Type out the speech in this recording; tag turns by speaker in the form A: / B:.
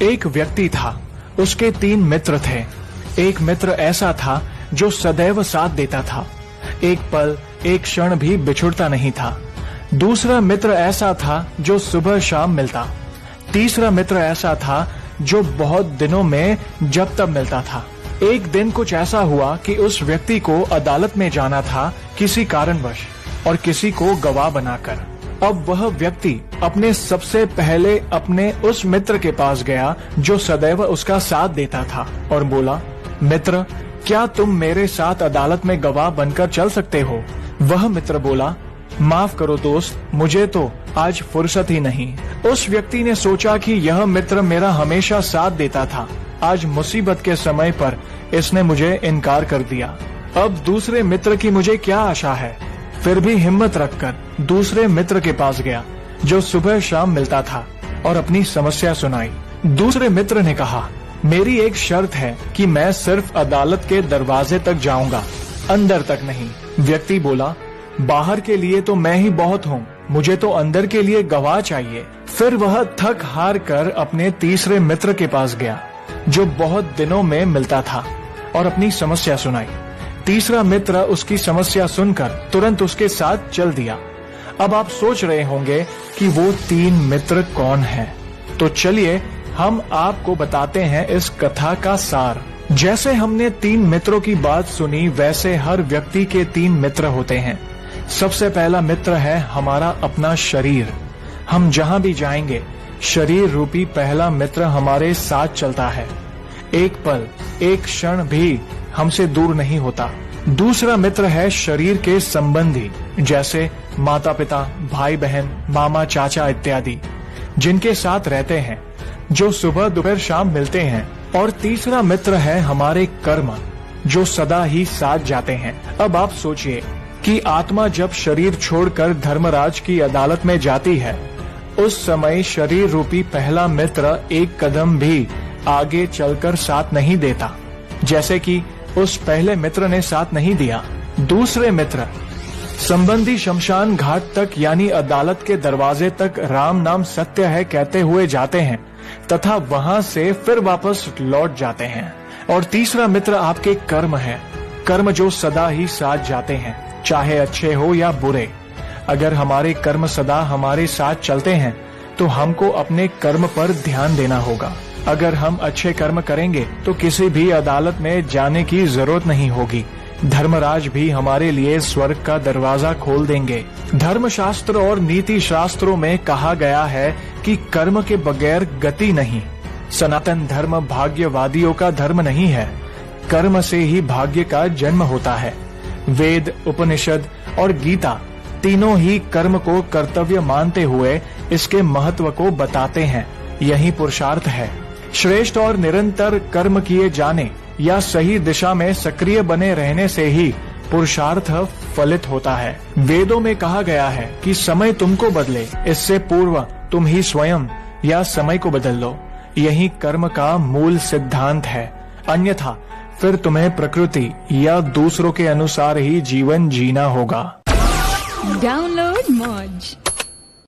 A: एक व्यक्ति था, उसके 3 मित्र थे। एक मित्र ऐसा था जो सदैव साथ देता था, एक पल एक क्षण भी बिछुड़ता नहीं था। दूसरा मित्र ऐसा था जो सुबह शाम मिलता। तीसरा मित्र ऐसा था जो बहुत दिनों में जब तब मिलता था। एक दिन कुछ ऐसा हुआ कि उस व्यक्ति को अदालत में जाना था किसी कारणवश, और किसी को गवाह बनाकर। अब वह व्यक्ति अपने सबसे पहले अपने उस मित्र के पास गया जो सदैव उसका साथ देता था और बोला, मित्र, क्या तुम मेरे साथ अदालत में गवाह बनकर चल सकते हो? वह मित्र बोला, माफ करो दोस्त, मुझे तो आज फुर्सत ही नहीं। उस व्यक्ति ने सोचा कि यह मित्र मेरा हमेशा साथ देता था, आज मुसीबत के समय पर इसने मुझे इनकार कर दिया। अब दूसरे मित्र की मुझे क्या आशा है? फिर भी हिम्मत रखकर दूसरे मित्र के पास गया जो सुबह शाम मिलता था और अपनी समस्या सुनाई। दूसरे मित्र ने कहा, मेरी एक शर्त है कि मैं सिर्फ अदालत के दरवाजे तक जाऊंगा, अंदर तक नहीं। व्यक्ति बोला, बाहर के लिए तो मैं ही बहुत हूँ, मुझे तो अंदर के लिए गवाह चाहिए। फिर वह थक हार कर अपने तीसरे मित्र के पास गया जो बहुत दिनों में मिलता था और अपनी समस्या सुनाई। तीसरा मित्र उसकी समस्या सुनकर तुरंत उसके साथ चल दिया। अब आप सोच रहे होंगे कि वो 3 मित्र कौन हैं? तो चलिए हम आपको बताते हैं इस कथा का सार। जैसे हमने 3 मित्रों की बात सुनी, वैसे हर व्यक्ति के 3 मित्र होते हैं। सबसे पहला मित्र है हमारा अपना शरीर। हम जहां भी जाएंगे, शरीर रूपी पहला मित्र हमारे साथ चलता है, एक पल एक क्षण भी हमसे दूर नहीं होता। दूसरा मित्र है शरीर के संबंधी, जैसे माता पिता, भाई बहन, मामा चाचा इत्यादि, जिनके साथ रहते हैं, जो सुबह दोपहर शाम मिलते हैं। और तीसरा मित्र है हमारे कर्म, जो सदा ही साथ जाते हैं। अब आप सोचिए कि आत्मा जब शरीर छोड़कर धर्मराज की अदालत में जाती है, उस समय शरीर रूपी पहला मित्र एक कदम भी आगे चलकर साथ नहीं देता, जैसे कि उस पहले मित्र ने साथ नहीं दिया। दूसरे मित्र संबंधी शमशान घाट तक यानी अदालत के दरवाजे तक राम नाम सत्य है कहते हुए जाते हैं तथा वहां से फिर वापस लौट जाते हैं। और तीसरा मित्र आपके कर्म है, कर्म जो सदा ही साथ जाते हैं, चाहे अच्छे हो या बुरे। अगर हमारे कर्म सदा हमारे साथ चलते हैं तो हमको अपने कर्म पर ध्यान देना होगा। अगर हम अच्छे कर्म करेंगे तो किसी भी अदालत में जाने की जरूरत नहीं होगी, धर्मराज भी हमारे लिए स्वर्ग का दरवाजा खोल देंगे। धर्मशास्त्र और नीति शास्त्रों में कहा गया है कि कर्म के बगैर गति नहीं। सनातन धर्म भाग्यवादियों का धर्म नहीं है, कर्म से ही भाग्य का जन्म होता है। वेद, उपनिषद और गीता तीनों ही कर्म को कर्तव्य मानते हुए इसके महत्व को बताते हैं। यही पुरुषार्थ है। श्रेष्ठ और निरंतर कर्म किए जाने या सही दिशा में सक्रिय बने रहने से ही पुरुषार्थ फलित होता है। वेदों में कहा गया है कि समय तुमको बदले, इससे पूर्व तुम ही स्वयं या समय को बदल लो। यही कर्म का मूल सिद्धांत है, अन्यथा फिर तुम्हें प्रकृति या दूसरों के अनुसार ही जीवन जीना होगा।
B: डाउनलोड मौज।